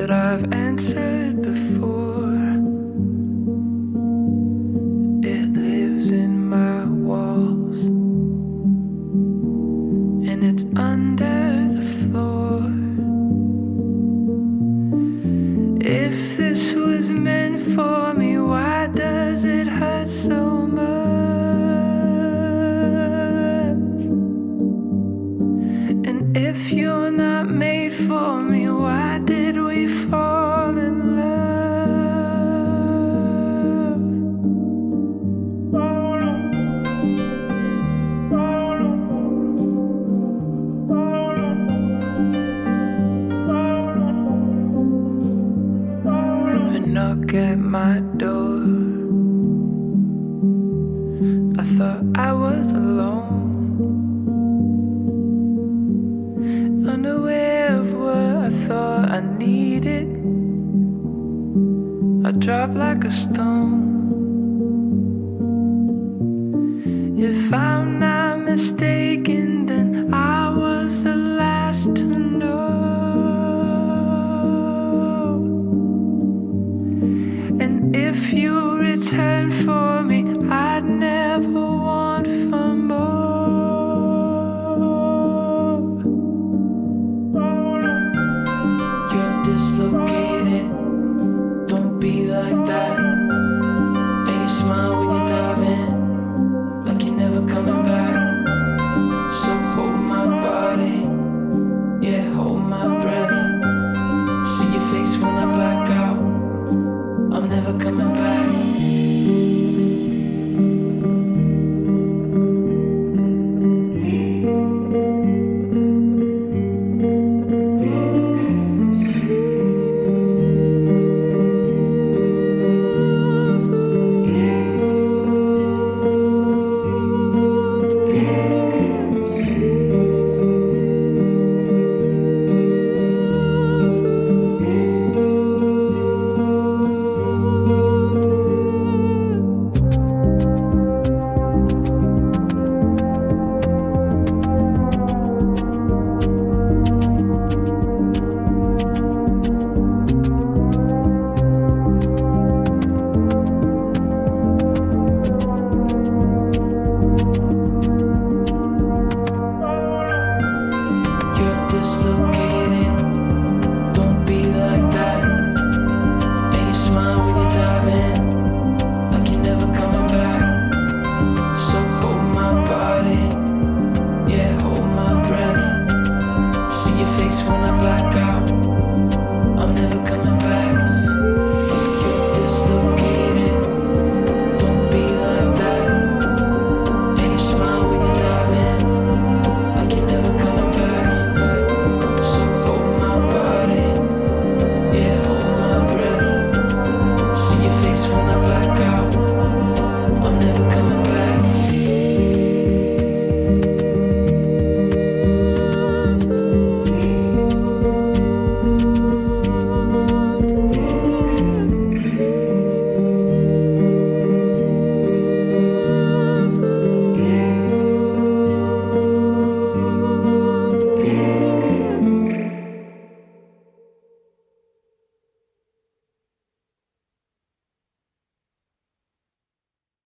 that I've answered before. It lives in my walls, and it's under the floor. If this was meant for me, why does it hurt so much? And if you're not made for me, why did we fall in love? A knock at my door. I thought I was alone, unaware of what I thought I needed. I dropped like a stone. If I'm not mistaken, then I was the last to know. And if you return for me, I'd never want for more. You're dislocated, don't be like that. And you smile when you dive in, like you're never coming back. So hold my body, yeah, hold my breath. See your face when I